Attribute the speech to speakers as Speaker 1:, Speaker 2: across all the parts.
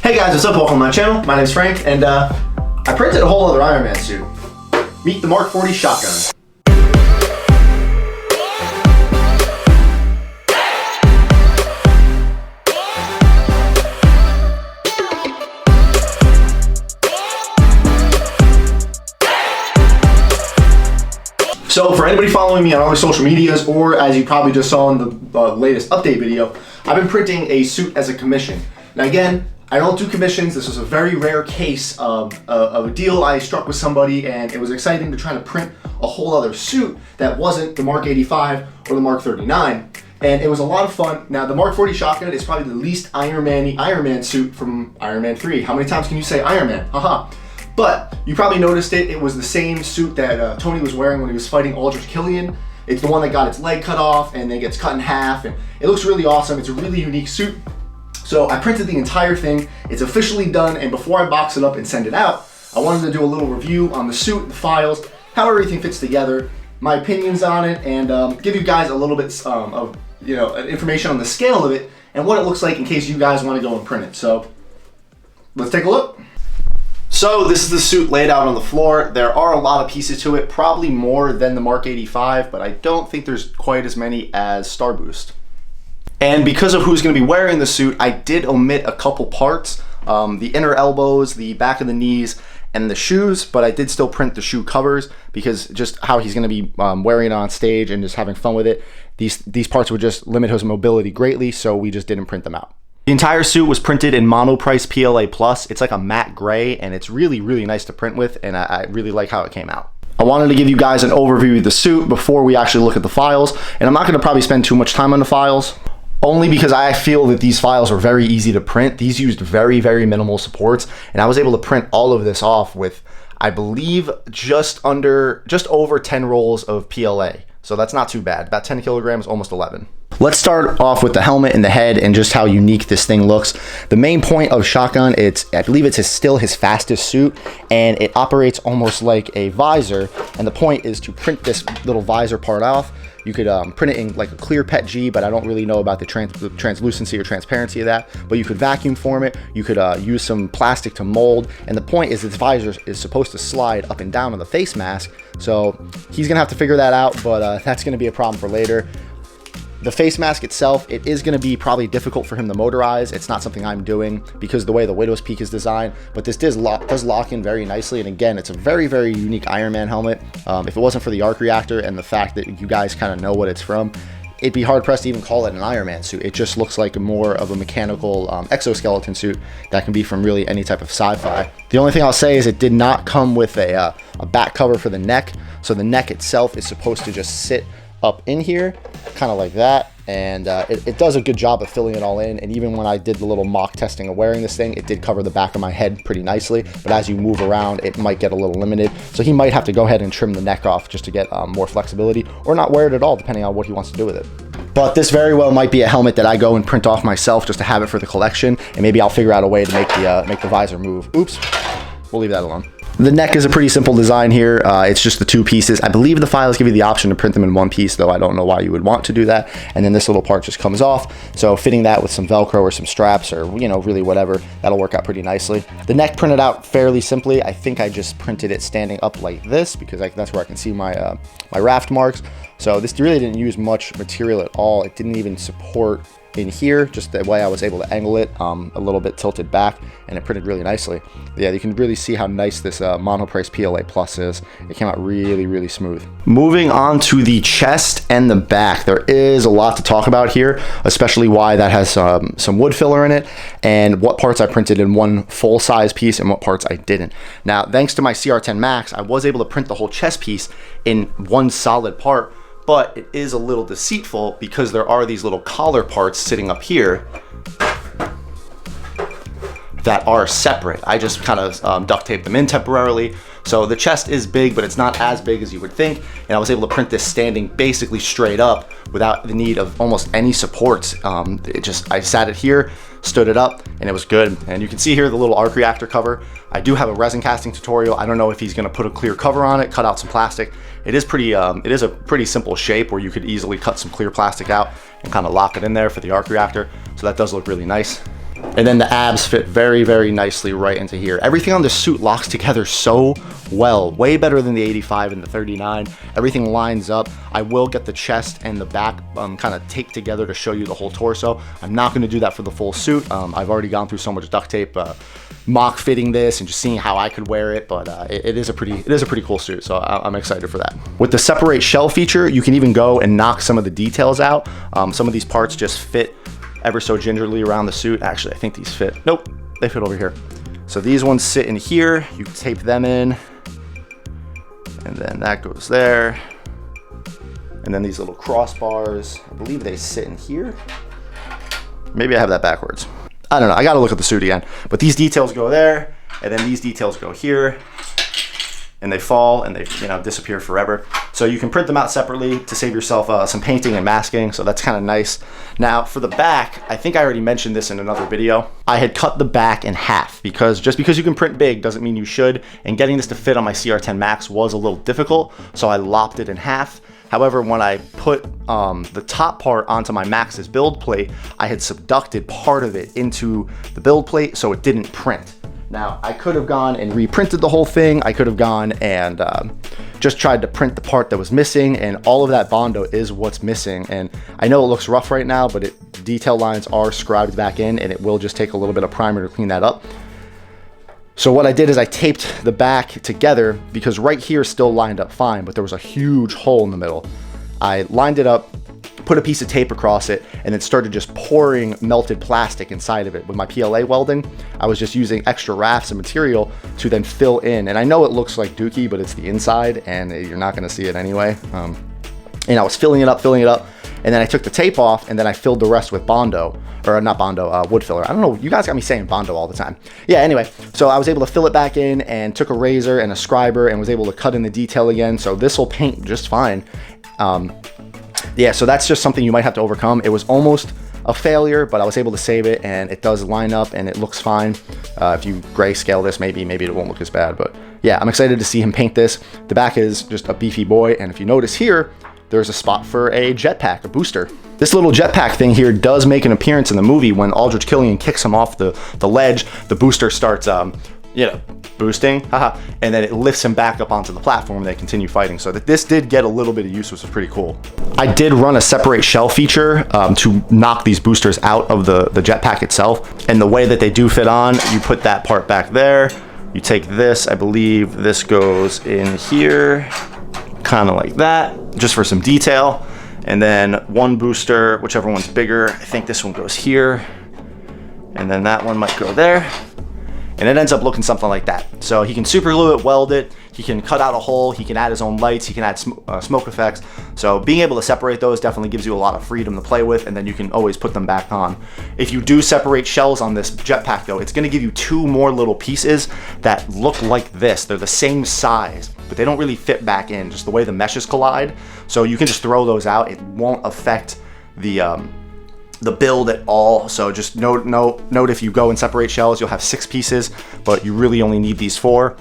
Speaker 1: Hey guys, what's up? Welcome to my channel. My name's Frank, and I printed a whole other Iron Man suit. Meet the MK40 Shotgun. So for anybody following me on all my social medias, or as you probably just saw in the latest update video, I've been printing a suit as a commission. Now again, I don't do commissions. This was a very rare case of a deal I struck with somebody, and it was exciting to try to print a whole other suit that wasn't the Mark 85 or the Mark 39. And it was a lot of fun. Now the MK40 Shotgun is probably the least Iron Man suit from Iron Man 3. How many times can you say Iron Man? Haha. But you probably noticed it. It was the same suit that Tony was wearing when he was fighting Aldrich Killian. It's the one that got its leg cut off and then gets cut in half, and it looks really awesome. It's a really unique suit. So I printed the entire thing. It's officially done, and before I box it up and send it out, I wanted to do a little review on the suit, the files, how everything fits together, my opinions on it, and give you guys a little bit of information on the scale of it and what it looks like in case you guys want to go and print it. So let's take a look. So this is the suit laid out on the floor. There are a lot of pieces to it, probably more than the Mark 85, but I don't think there's quite as many as Star Boost. And because of who's going to be wearing the suit, I did omit a couple parts, the inner elbows, the back of the knees, and the shoes, but I did still print the shoe covers because just how he's going to be wearing it on stage and just having fun with it. These parts would just limit his mobility greatly, so we just didn't print them out. The entire suit was printed in Monoprice PLA+. It's like a matte gray, and it's really, really nice to print with, and I really like how it came out. I wanted to give you guys an overview of the suit before we actually look at the files, and I'm not going to probably spend too much time on the files, only because I feel that these files are very easy to print. These used very, very minimal supports, and I was able to print all of this off with, I believe, just over 10 rolls of PLA. So that's not too bad. About 10 kilograms, almost 11. Let's start off with the helmet and the head and just how unique this thing looks. The main point of Shotgun, I believe it's still his fastest suit, and it operates almost like a visor, and the point is to print this little visor part off. You could print it in like a clear PETG, but I don't really know about the translucency or transparency of that, but you could vacuum form it. You could use some plastic to mold, and the point is this visor is supposed to slide up and down on the face mask, so he's gonna have to figure that out, but that's gonna be a problem for later. The face mask itself, it is going to be probably difficult for him to motorize. It's not something I'm doing because of the way the Widow's Peak is designed, but this does lock in very nicely. And again, it's a very, very unique Iron Man helmet. If it wasn't for the arc reactor and the fact that you guys kind of know what it's from, it'd be hard pressed to even call it an Iron Man suit. It just looks like more of a mechanical exoskeleton suit that can be from really any type of sci-fi. The only thing I'll say is it did not come with a back cover for the neck. So the neck itself is supposed to just sit up in here, kind of like that, and it does a good job of filling it all in. And even when I did the little mock testing of wearing this thing, it did cover the back of my head pretty nicely, but as you move around it might get a little limited, so he might have to go ahead and trim the neck off just to get more flexibility, or not wear it at all depending on what he wants to do with it. But this very well might be a helmet that I go and print off myself just to have it for the collection, and maybe I'll figure out a way to make the visor move. Oops, we'll leave that alone. The neck is a pretty simple design here. It's just the two pieces. I believe the files give you the option to print them in one piece, though I don't know why you would want to do that. And then this little part just comes off. So fitting that with some Velcro or some straps or, really whatever, that'll work out pretty nicely. The neck printed out fairly simply. I think I just printed it standing up like this because that's where I can see my, my raft marks. So this really didn't use much material at all. It didn't even support in here, just the way I was able to angle it a little bit tilted back, and it printed really nicely. Yeah, you can really see how nice this Monoprice PLA+ is. It came out really, really smooth. Moving on to the chest and the back, there is a lot to talk about here, especially why that has some wood filler in it, and what parts I printed in one full-size piece and what parts I didn't. Now, thanks to my CR10 Max, I was able to print the whole chest piece in one solid part, but it is a little deceitful because there are these little collar parts sitting up here that are separate. I just kind of duct taped them in temporarily. So the chest is big, but it's not as big as you would think. And I was able to print this standing basically straight up without the need of almost any supports. I sat it here, stood it up, and it was good. And you can see here the little arc reactor cover. I do have a resin casting tutorial. I don't know if he's gonna put a clear cover on it, cut out some plastic. It is a pretty simple shape where you could easily cut some clear plastic out and kind of lock it in there for the arc reactor. So that does look really nice. And then the abs fit very, very nicely right into here. Everything on this suit locks together so well, way better than the 85 and the 39. Everything lines up. I will get the chest and the back kind of taped together to show you the whole torso. I'm not gonna do that for the full suit. I've already gone through so much duct tape, mock fitting this and just seeing how I could wear it, but it is a pretty cool suit, so I'm excited for that. With the separate shell feature, you can even go and knock some of the details out. Some of these parts just fit ever so gingerly around the suit. Actually, I think these fit. Nope, they fit over here. So these ones sit in here. You tape them in, and then that goes there. And then these little crossbars, I believe they sit in here. Maybe I have that backwards. I don't know, I gotta look at the suit again. But these details go there, and then these details go here, and they fall and they disappear forever. So you can print them out separately to save yourself some painting and masking, so that's kind of nice. Now for the back, I think I already mentioned this in another video. I had cut the back in half because just because you can print big doesn't mean you should, and getting this to fit on my CR10 Max was a little difficult, so I lopped it in half. However, when I put the top part onto my Max's build plate, I had subducted part of it into the build plate so it didn't print. Now, I could have gone and reprinted the whole thing. I could have gone and just tried to print the part that was missing, and all of that Bondo is what's missing. And I know it looks rough right now, but detail lines are scribed back in, and it will just take a little bit of primer to clean that up. So what I did is I taped the back together because right here still lined up fine, but there was a huge hole in the middle. I lined it up, put a piece of tape across it, and then started just pouring melted plastic inside of it. With my PLA welding, I was just using extra rafts of material to then fill in. And I know it looks like dookie, but it's the inside, and you're not gonna see it anyway. And I was filling it up, and then I took the tape off, and then I filled the rest with Bondo, or not Bondo, wood filler. I don't know, you guys got me saying Bondo all the time. Yeah, anyway, so I was able to fill it back in and took a razor and a scriber and was able to cut in the detail again. So this will paint just fine. Yeah, so that's just something you might have to overcome. It was almost a failure, but I was able to save it, and it does line up and it looks fine. If you grayscale this, maybe it won't look as bad, but yeah, I'm excited to see him paint this. The back is just a beefy boy, and if you notice here, there's a spot for a jetpack, a booster. This little jetpack thing here does make an appearance in the movie. When Aldrich Killian kicks him off the ledge, the booster starts, boosting, and then it lifts him back up onto the platform and they continue fighting. So that this did get a little bit of use, which was pretty cool. I did run a separate shell feature to knock these boosters out of the jetpack itself. And the way that they do fit on, you put that part back there, you take this, I believe this goes in here, kind of like that, just for some detail. And then one booster, whichever one's bigger, I think this one goes here, and then that one might go there. And it ends up looking something like that. So he can super glue it, weld it, he can cut out a hole, he can add his own lights, he can add smoke effects. So being able to separate those definitely gives you a lot of freedom to play with, and then you can always put them back on. If you do separate shells on this jetpack though, it's gonna give you two more little pieces that look like this. They're the same size, but they don't really fit back in, just the way the meshes collide. So you can just throw those out. It won't affect the build at all. So just note if you go and separate shells, you'll have 6 pieces, but you really only need these 4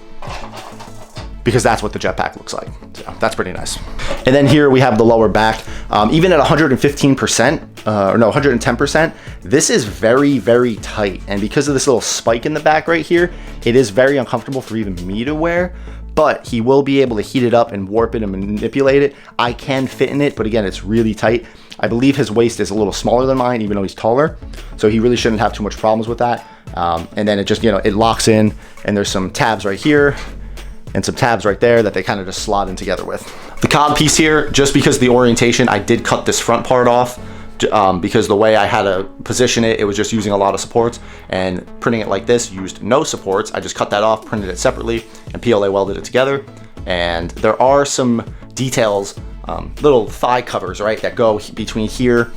Speaker 1: because that's what the jetpack looks like. So that's pretty nice. And then here we have the lower back. Even at 115%, or no, 110%, this is very, very tight. And because of this little spike in the back right here, it is very uncomfortable for even me to wear, but he will be able to heat it up and warp it and manipulate it. I can fit in it, but again, it's really tight. I believe his waist is a little smaller than mine, even though he's taller. So he really shouldn't have too much problems with that. And then it just, it locks in, and there's some tabs right here and some tabs right there that they kind of just slot in together with. The cog piece here, just because of the orientation, I did cut this front part off because the way I had to position it, it was just using a lot of supports, and printing it like this used no supports. I just cut that off, printed it separately, and PLA welded it together. And there are some details, little thigh covers, right, that go between here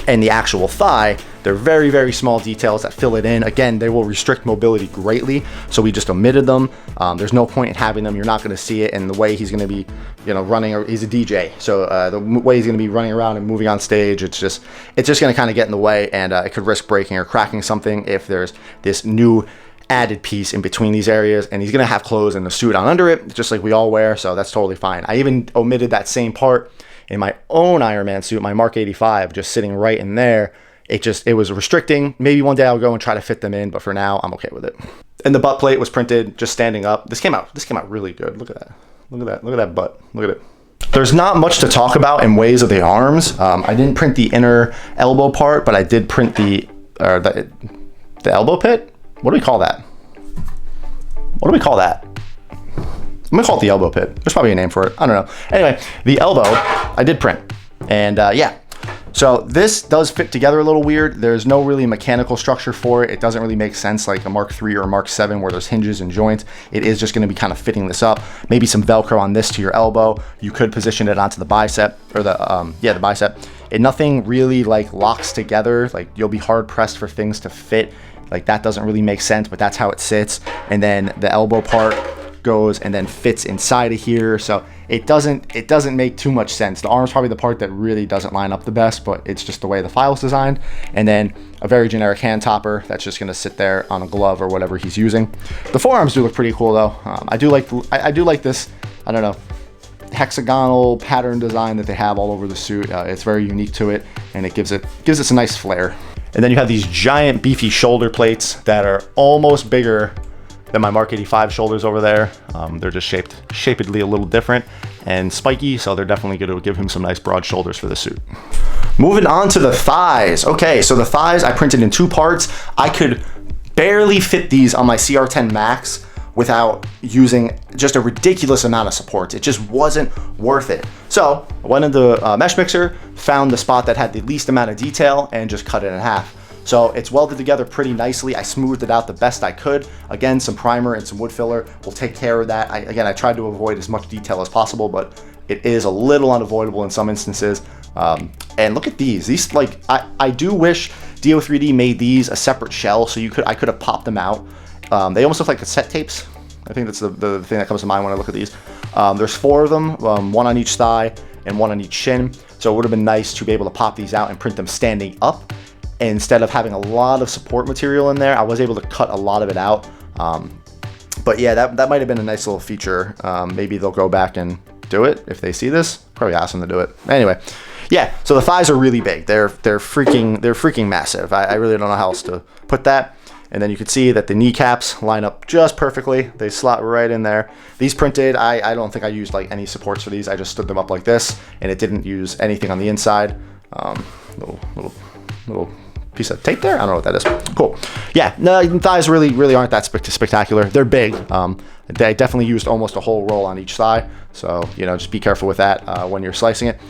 Speaker 1: and the actual thigh. They're very, very small details that fill it in. Again, they will restrict mobility greatly, so we just omitted them. There's no point in having them. You're not gonna see it, and the way he's gonna be, running, he's a DJ, so the way he's gonna be running around and moving on stage, it's just gonna kind of get in the way, and it could risk breaking or cracking something if there's this new added piece in between these areas, and he's gonna have clothes and the suit on under it, just like we all wear, so that's totally fine. I even omitted that same part in my own Iron Man suit, my Mark 85, just sitting right in there, it was restricting. Maybe one day I'll go and try to fit them in, but for now I'm okay with it. And the butt plate was printed just standing up. This came out really good. Look at that. Look at that. Look at that butt. Look at it. There's not much to talk about in ways of the arms. I didn't print the inner elbow part, but I did print the elbow pit. What do we call that? What do we call that? I'm gonna call it the elbow pit. There's probably a name for it. I don't know. Anyway, the elbow I did print, and yeah. So this does fit together a little weird. There's no really mechanical structure for it. It doesn't really make sense like a Mark III or a Mark VII where there's hinges and joints. It is just gonna be kind of fitting this up. Maybe some Velcro on this to your elbow. You could position it onto the bicep, or the bicep. And nothing really like locks together. Like you'll be hard pressed for things to fit. Like that doesn't really make sense, but that's how it sits. And then the elbow part goes and then fits inside of here. So it doesn't make too much sense. The arm's probably the part that really doesn't line up the best, but it's just the way the file's designed. And then a very generic hand topper that's just gonna sit there on a glove or whatever he's using. The forearms do look pretty cool though. I do like this, I don't know, hexagonal pattern design that they have all over the suit. It's very unique to it, and it gives it a nice flair. And then you have these giant beefy shoulder plates that are almost bigger than my Mark 85 shoulders over there. They're just shapedly a little different and spiky, so they're definitely going to give him some nice broad shoulders for the suit. Moving on to the thighs. Okay, so the thighs I printed in 2 parts. I could barely fit these on my CR10 Max without using just a ridiculous amount of supports. It just wasn't worth it. So I went into a mesh mixer, found the spot that had the least amount of detail, and just cut it in half. So it's welded together pretty nicely. I smoothed it out the best I could. Again, some primer and some wood filler will take care of that. I tried to avoid as much detail as possible, but it is a little unavoidable in some instances. And look at these. These, like, I do wish DO3D made these a separate shell, so I could have popped them out. They almost look like cassette tapes. I think that's the thing that comes to mind when I look at these. There's 4 of them, 1 on each thigh and 1 on each shin. So it would have been nice to be able to pop these out and print them standing up. Instead of having a lot of support material in there, I was able to cut a lot of it out. But yeah, that might have been a nice little feature. Maybe they'll go back and do it if they see this. Probably ask them to do it. Anyway, yeah. So the thighs are really big. They're freaking massive. I really don't know how else to put that. And then you can see that the kneecaps line up just perfectly. They slot right in there. These printed, I don't think I used like any supports for these. I just stood them up like this, and it didn't use anything on the inside. Little piece of tape there. I don't know what that is. Cool. Yeah, no, the thighs really aren't that spectacular. They're big. They definitely used almost a whole roll on each thigh. So, you know, just be careful with that when you're slicing it.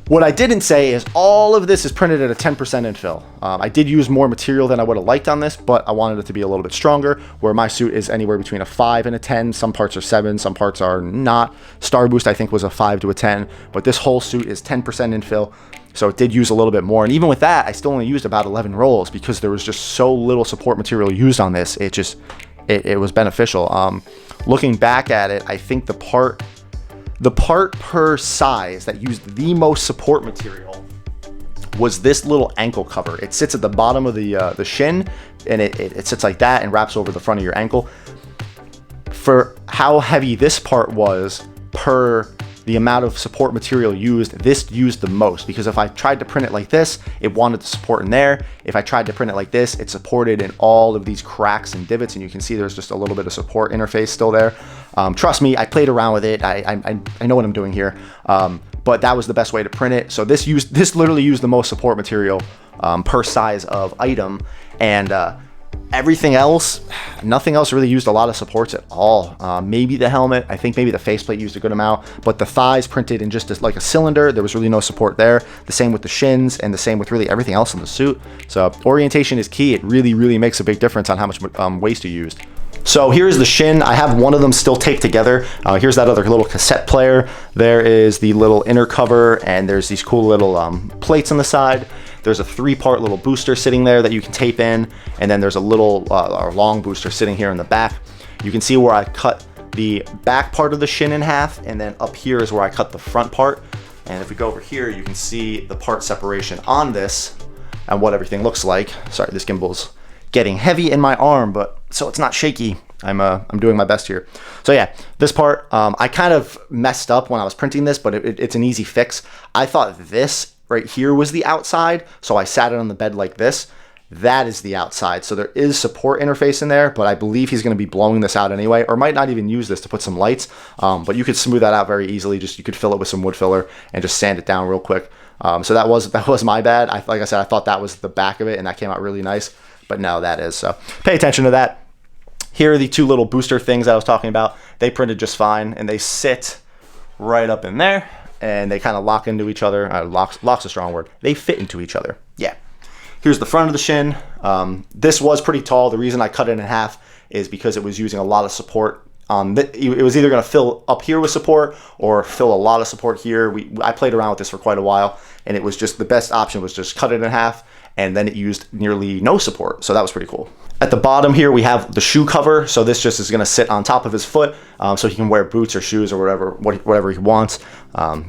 Speaker 1: What I didn't say is all of this is printed at a 10% infill. I did use more material than I would have liked on this, but I wanted it to be a little bit stronger, where my suit is anywhere between a 5 and a 10. Some parts are 7, some parts are not. Star Boost, I think, was a 5 to a 10, but this whole suit is 10% infill. So it did use a little bit more. And even with that, I still only used about 11 rolls because there was just so little support material used on this. It was beneficial. Looking back at it, I think the part per size that used the most support material was this little ankle cover. It sits at the bottom of the shin, and it sits like that and wraps over the front of your ankle. For how heavy this part was per the amount of support material used, this used the most, because if I tried to print it like this, it wanted to support in there. If I tried to print it like this, it supported in all of these cracks and divots, and you can see there's just a little bit of support interface still there. Trust me, I played around with it. I know what I'm doing here, but that was the best way to print it. So this literally used the most support material per size of item, and everything else, nothing else really used a lot of supports at all. Maybe the helmet, I think maybe the faceplate used a good amount, but the thighs printed in just like a cylinder, there was really no support there. The same with the shins, and the same with really everything else in the suit. So orientation is key. It really makes a big difference on how much waste you used. So here's the shin. I have one of them still taped together. Here's that other little cassette player. There is the little inner cover, and there's these cool little plates on the side. There's a 3-part little booster sitting there that you can tape in, and then there's a little long booster sitting here in the back. You can see where I cut the back part of the shin in half, and then up here is where I cut the front part. And if we go over here, you can see the part separation on this and what everything looks like. Sorry, this gimbal's getting heavy in my arm, but so it's not shaky. I'm doing my best here. So yeah, this part, I kind of messed up when I was printing this, but it's an easy fix. I thought this right here was the outside, so I sat it on the bed like this. That is the outside. So there is support interface in there, but I believe he's going to be blowing this out anyway, or might not even use this to put some lights. But you could smooth that out very easily. Just you could fill it with some wood filler and just sand it down real quick. So that was my bad. Like I said, I thought that was the back of it, and that came out really nice. But no, that is. So pay attention to that. Here are the two little booster things I was talking about. They printed just fine, and they sit right up in there, and they kind of lock into each other. Lock's a strong word. They fit into each other. Yeah. Here's the front of the shin. This was pretty tall. The reason I cut it in half is because it was using a lot of support. It was either going to fill up here with support or fill a lot of support here. I played around with this for quite a while, and it was just the best option was just cut it in half, and then it used nearly no support. So that was pretty cool. At the bottom here, we have the shoe cover. So this just is going to sit on top of his foot, so he can wear boots or shoes or whatever he wants.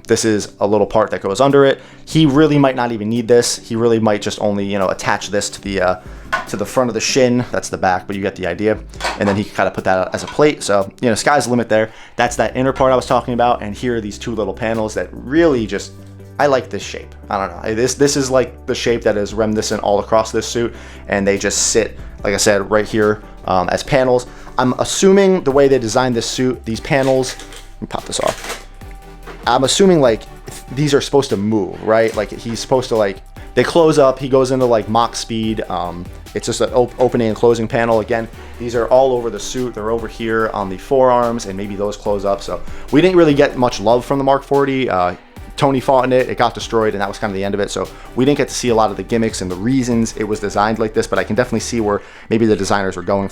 Speaker 1: This is a little part that goes under it. He really might not even need this. He really might just only, attach this to the front of the shin. That's the back, but you get the idea. And then he can kind of put that as a plate. So, sky's the limit there. That's that inner part I was talking about. And here are these two little panels that really just, I like this shape. I don't know. This is like the shape that is reminiscent all across this suit. And they just sit, like I said, right here as panels. I'm assuming the way they designed this suit, these panels, let me pop this off. I'm assuming like these are supposed to move, right? Like he's supposed to they close up, he goes into like Mach speed. It's just an opening and closing panel. Again, these are all over the suit. They're over here on the forearms, and maybe those close up. So we didn't really get much love from the Mark 40. Tony fought in it, it got destroyed, and that was kind of the end of it. So we didn't get to see a lot of the gimmicks and the reasons it was designed like this, but I can definitely see where maybe the designers were going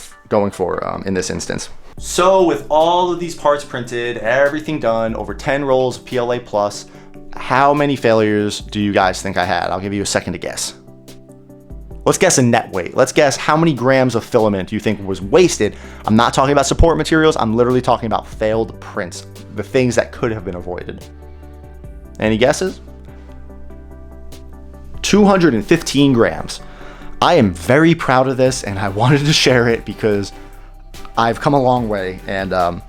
Speaker 1: for in this instance. So with all of these parts printed, everything done, over 10 rolls of PLA plus, how many failures do you guys think I had? I'll give you a second to guess. Let's guess a net weight. Let's guess how many grams of filament do you think was wasted? I'm not talking about support materials. I'm literally talking about failed prints, the things that could have been avoided. Any guesses? 215 grams. I am very proud of this, and I wanted to share it because I've come a long way. And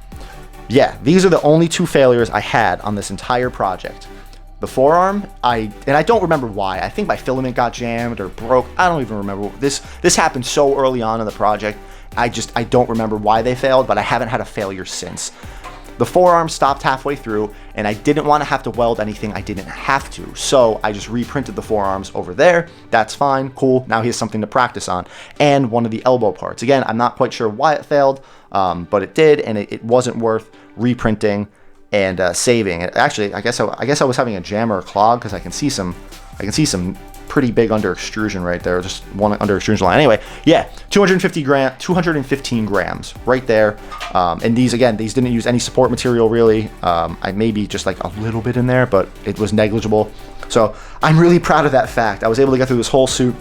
Speaker 1: yeah, these are the only two failures I had on this entire project. The forearm, I don't remember why. I think my filament got jammed or broke. I don't even remember. This happened so early on in the project. I don't remember why they failed, but I haven't had a failure since. The forearm stopped halfway through, and I didn't want to have to weld anything I didn't have to. So I just reprinted the forearms over there. That's fine, cool. Now he has something to practice on. And one of the elbow parts. Again, I'm not quite sure why it failed, but it did, and it wasn't worth reprinting and saving. Actually, I guess I was having a jam or a clog because I can see some pretty big under extrusion right there, just one under extrusion line. Anyway, yeah, 215 grams right there. And these didn't use any support material really. I maybe just like a little bit in there, but it was negligible. So I'm really proud of that fact. I was able to get through this whole suit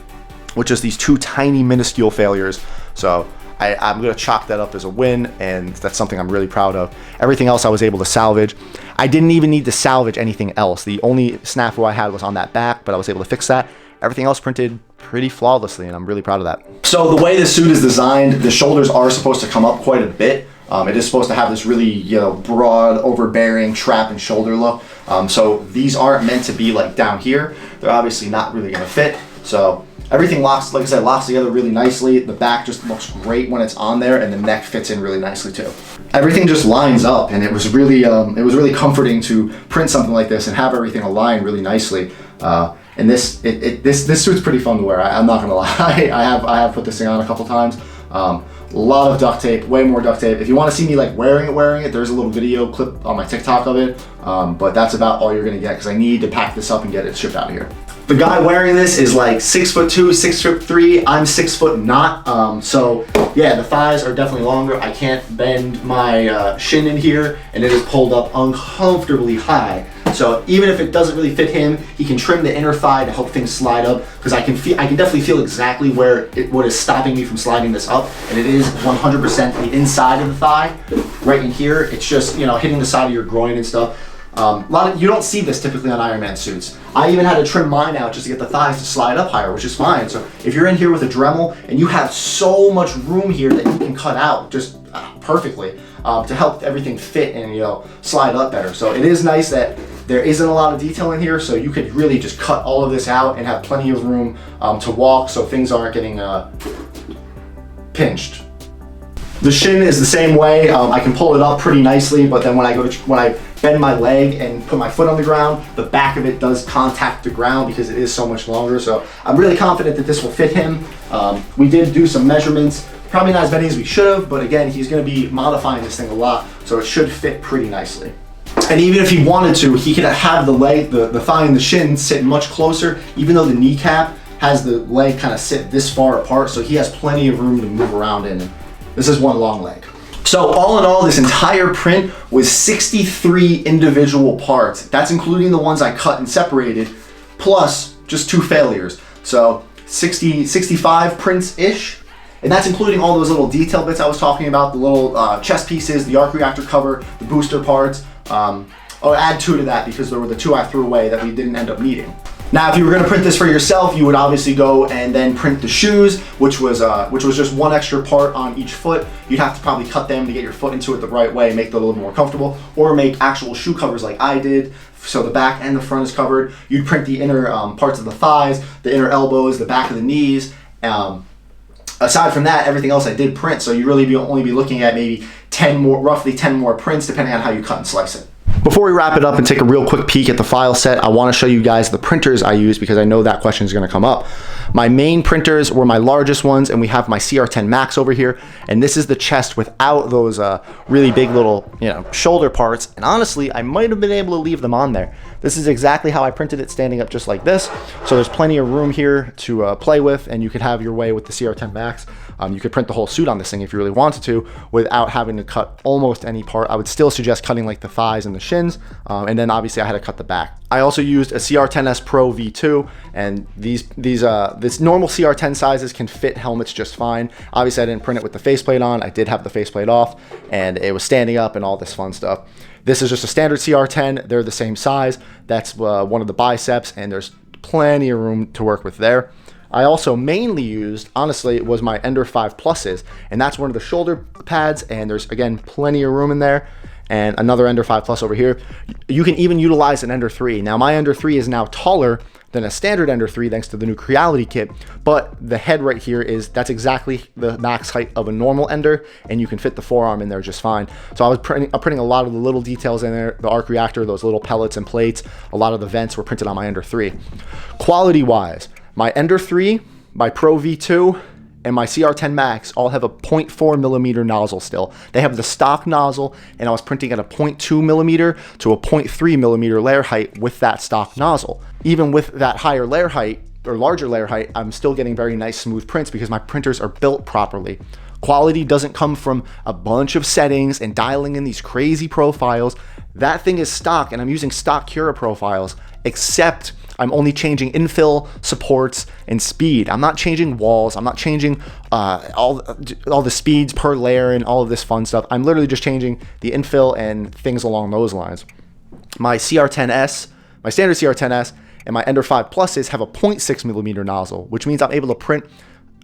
Speaker 1: with just these two tiny minuscule failures. So I'm going to chalk that up as a win, and that's something I'm really proud of. Everything else I was able to salvage. I didn't even need to salvage anything else. The only snafu I had was on that back, but I was able to fix that. Everything else printed pretty flawlessly, and I'm really proud of that. So the way this suit is designed, the shoulders are supposed to come up quite a bit. It is supposed to have this really, broad, overbearing trap and shoulder look. So these aren't meant to be like down here. They're obviously not really going to fit. So everything locks, like I said, locks together really nicely. The back just looks great when it's on there, and the neck fits in really nicely too. Everything just lines up, and it was really comforting to print something like this and have everything align really nicely. And this suit's pretty fun to wear. I'm not gonna lie. I have put this thing on a couple times. A lot of duct tape, way more duct tape. If you want to see me like wearing it, there's a little video clip on my TikTok of it. But that's about all you're gonna get because I need to pack this up and get it shipped out of here. The guy wearing this is like 6'2", 6'3". I'm 6 foot not. So yeah, the thighs are definitely longer. I can't bend my shin in here, and it is pulled up uncomfortably high. So even if it doesn't really fit him, he can trim the inner thigh to help things slide up, because I can definitely feel exactly what is stopping me from sliding this up, and it is 100% the inside of the thigh, right in here. It's just hitting the side of your groin and stuff. You don't see this typically on Iron Man suits. I even had to trim mine out just to get the thighs to slide up higher, which is fine. So if you're in here with a Dremel and you have so much room here that you can cut out just perfectly to help everything fit and slide up better. So it is nice that There isn't a lot of detail in here, so you could really just cut all of this out and have plenty of room to walk so things aren't getting pinched. The shin is the same way. I can pull it up pretty nicely, but then when I bend my leg and put my foot on the ground, the back of it does contact the ground because it is so much longer. So I'm really confident that this will fit him. We did do some measurements, probably not as many as we should have, but again, he's going to be modifying this thing a lot, so it should fit pretty nicely. And even if he wanted to, he could have the leg, the thigh and the shin sit much closer, even though the kneecap has the leg kind of sit this far apart, so he has plenty of room to move around in. And this is one long leg. So all in all, this entire print was 63 individual parts. That's including the ones I cut and separated, plus just 2 failures. So 65 prints-ish. And that's including all those little detail bits I was talking about, the little chest pieces, the arc reactor cover, the booster parts. I'll add 2 to that because there were the 2 I threw away that we didn't end up needing. Now, if you were going to print this for yourself, you would obviously go and then print the shoes, which was just 1 extra part on each foot. You'd have to probably cut them to get your foot into it the right way, make it a little more comfortable, or make actual shoe covers like I did, so the back and the front is covered. You'd print the inner parts of the thighs, the inner elbows, the back of the knees. Aside from that, everything else I did print, so you really only be looking at maybe roughly 10 more prints, depending on how you cut and slice it. Before we wrap it up and take a real quick peek at the file set, I want to show you guys the printers I use because I know that question is going to come up. My main printers were my largest ones, and we have my CR10 Max over here, and this is the chest without those really big little, shoulder parts, and honestly, I might have been able to leave them on there. This is exactly how I printed it, standing up just like this, so there's plenty of room here to play with, and you could have your way with the CR10 Max. You could print the whole suit on this thing if you really wanted to without having to cut almost any part. I would still suggest cutting like the thighs and the shins, and then obviously I had to cut the back. I also used a CR10S Pro V2, and this normal CR10 sizes can fit helmets just fine. Obviously I didn't print it with the faceplate on. I did have the faceplate off, and it was standing up and all this fun stuff. This is just a standard CR10. They're the same size. That's one of the biceps, and there's plenty of room to work with there. I also mainly used, honestly, it was my Ender 5 Pluses, and that's one of the shoulder pads, and there's, again, plenty of room in there, and another Ender 5 Plus over here. You can even utilize an Ender 3. Now, my Ender 3 is now taller than a standard Ender 3 thanks to the new Creality kit, but the head right here that's exactly the max height of a normal Ender, and you can fit the forearm in there just fine. So I was printing a lot of the little details in there, the arc reactor, those little pellets and plates, a lot of the vents were printed on my Ender 3. Quality-wise, my Ender 3, my Pro V2, and my CR10 Max all have a 0.4 millimeter nozzle still. They have the stock nozzle, and I was printing at a 0.2 millimeter to a 0.3 millimeter layer height with that stock nozzle. Even with that higher layer height, or larger layer height, I'm still getting very nice smooth prints because my printers are built properly. Quality doesn't come from a bunch of settings and dialing in these crazy profiles. That thing is stock, and I'm using stock Cura profiles, except I'm only changing infill, supports, and speed. I'm not changing walls. I'm not changing all the speeds per layer and all of this fun stuff. I'm literally just changing the infill and things along those lines. My CR10S, my standard CR10S, and my Ender 5 Pluses have a 0.6 millimeter nozzle, which means I'm able to print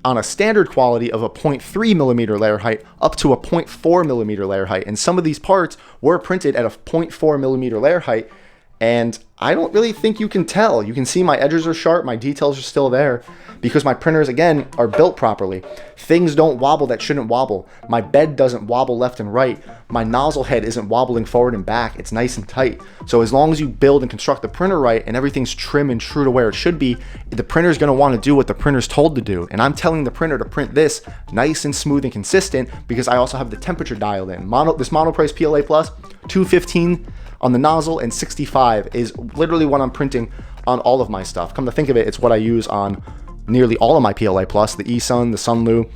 Speaker 1: on a standard quality of a 0.3 millimeter layer height up to a 0.4 millimeter layer height. And some of these parts were printed at a 0.4 millimeter layer height, and I don't really think you can tell. You can see my edges are sharp, my details are still there, because my printers, again, are built properly. Things don't wobble that shouldn't wobble. My bed doesn't wobble left and right. My nozzle head isn't wobbling forward and back. It's nice and tight. So as long as you build and construct the printer right and everything's trim and true to where it should be, the printer's gonna wanna do what the printer's told to do. And I'm telling the printer to print this nice and smooth and consistent because I also have the temperature dialed in. This Monoprice PLA Plus, 215 on the nozzle and 65 is literally what I'm printing on all of my stuff. Come to think of it, it's what I use on nearly all of my PLA Plus, the eSun, the Sunlu,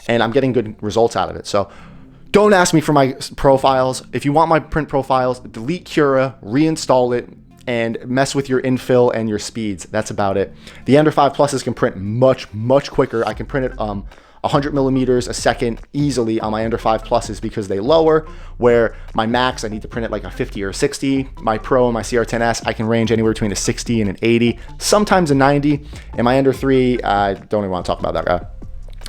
Speaker 1: and I'm getting good results out of it. So don't ask me for my profiles. If you want my print profiles, delete Cura, reinstall it, and mess with your infill and your speeds. That's about it. The Ender 5 Pluses can print much, much quicker. I can print it 100 millimeters a second easily on my Ender 5 Pluses because they lower, where my Max, I need to print it like a 50 or 60. My Pro and my CR10S, I can range anywhere between a 60 and an 80, sometimes a 90. And my Ender 3, I don't even want to talk about that guy.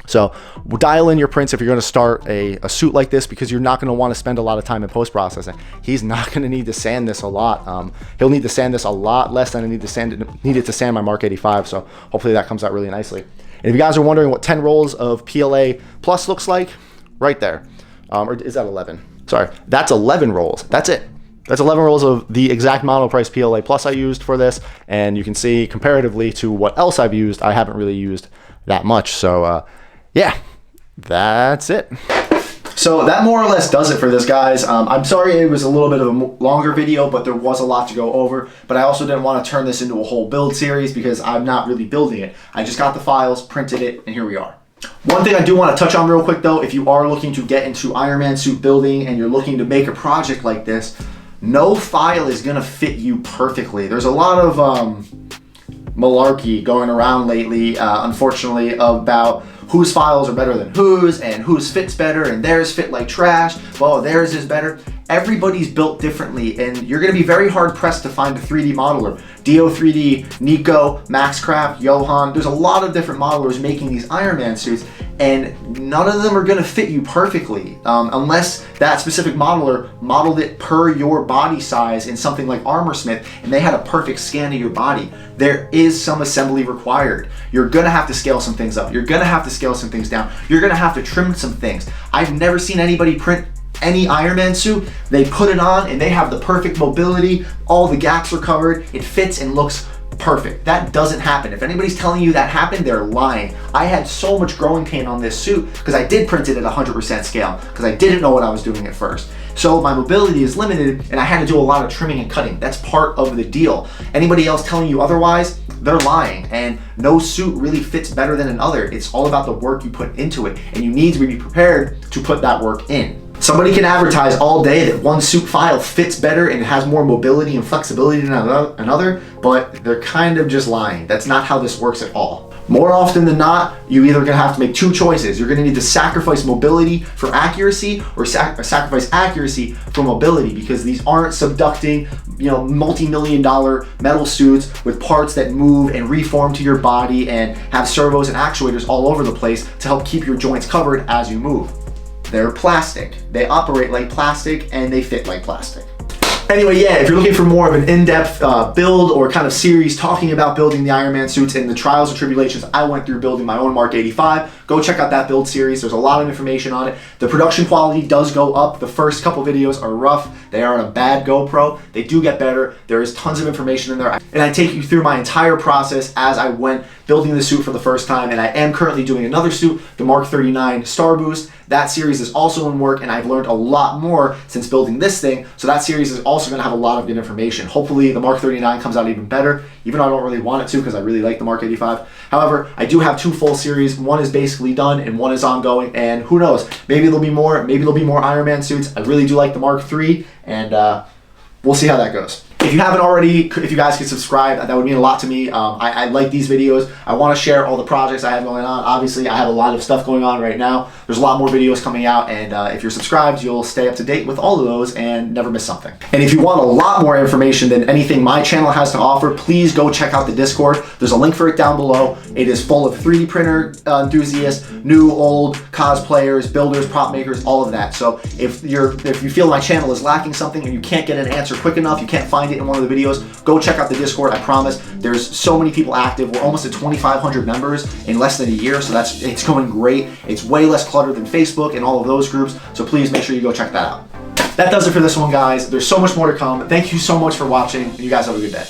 Speaker 1: So dial in your prints if you're going to start a suit like this, because you're not going to want to spend a lot of time in post-processing. He's not going to need to sand this a lot. He'll need to sand this a lot less than I needed to sand my Mark 85. So hopefully that comes out really nicely. And if you guys are wondering what 10 rolls of PLA Plus looks like, right there. Or is that 11? Sorry, that's 11 rolls. That's it. That's 11 rolls of the exact Monoprice PLA Plus I used for this. And you can see comparatively to what else I've used, I haven't really used that much. So yeah, that's it. So that more or less does it for this, guys. I'm sorry it was a little bit of a longer video, but there was a lot to go over. But I also didn't want to turn this into a whole build series because I'm not really building it. I just got the files, printed it, and here we are. One thing I do want to touch on real quick though, if you are looking to get into Iron Man suit building and you're looking to make a project like this, no file is going to fit you perfectly. There's a lot of malarkey going around lately, unfortunately, about whose files are better than whose, and whose fits better, and theirs fit like trash, well, theirs is better. Everybody's built differently, and you're gonna be very hard pressed to find a 3D modeler. Dio3D, Nico, Maxcraft, Johan, there's a lot of different modelers making these Iron Man suits, and none of them are gonna fit you perfectly, unless that specific modeler modeled it per your body size in something like Armorsmith, and they had a perfect scan of your body. There is some assembly required. You're gonna have to scale some things up. You're gonna have to scale some things down. You're gonna have to trim some things. I've never seen anybody print any Iron Man suit, they put it on and they have the perfect mobility, all the gaps are covered, it fits and looks perfect. That doesn't happen. If anybody's telling you that happened, they're lying. I had so much growing pain on this suit because I did print it at 100% scale because I didn't know what I was doing at first. So my mobility is limited and I had to do a lot of trimming and cutting. That's part of the deal. Anybody else telling you otherwise, they're lying, and no suit really fits better than another. It's all about the work you put into it, and you need to be prepared to put that work in. Somebody can advertise all day that one suit file fits better and it has more mobility and flexibility than another, but they're kind of just lying. That's not how this works at all. More often than not, you're either gonna have to make two choices. You're gonna need to sacrifice mobility for accuracy or sacrifice accuracy for mobility, because these aren't subducting, multi-million-dollar metal suits with parts that move and reform to your body and have servos and actuators all over the place to help keep your joints covered as you move. They're plastic. They operate like plastic and they fit like plastic. Anyway, yeah, if you're looking for more of an in-depth build or kind of series talking about building the Iron Man suits and the trials and tribulations I went through building my own Mark 85, go check out that build series. There's a lot of information on it. The production quality does go up. The first couple videos are rough. They are on a bad GoPro. They do get better. There is tons of information in there. And I take you through my entire process as I went building the suit for the first time. And I am currently doing another suit, the Mark 39 Star Boost. That series is also in work, and I've learned a lot more since building this thing, so that series is also going to have a lot of good information. Hopefully the Mark 39 comes out even better, even though I don't really want it to because I really like the Mark 85. However, I do have two full series. One is basically done and one is ongoing, and who knows, maybe there'll be more, Iron Man suits. I really do like the Mark III, and we'll see how that goes. If you haven't already, if you guys could subscribe, that would mean a lot to me. I like these videos. I want to share all the projects I have going on. Obviously, I have a lot of stuff going on right now. There's a lot more videos coming out, and if you're subscribed, you'll stay up to date with all of those and never miss something. And if you want a lot more information than anything my channel has to offer, please go check out the Discord. There's a link for it down below. It is full of 3D printer enthusiasts, new, old, cosplayers, builders, prop makers, all of that. So if you feel my channel is lacking something and you can't get an answer quick enough, you can't find it in one of the videos, go check out the Discord. I promise there's so many people active. We're almost at 2,500 members in less than a year, so it's going great. It's way less cluttered than Facebook and all of those groups, so please make sure you go check that out. That does it for this one, guys. There's so much more to come. Thank you so much for watching, and you guys have a good day.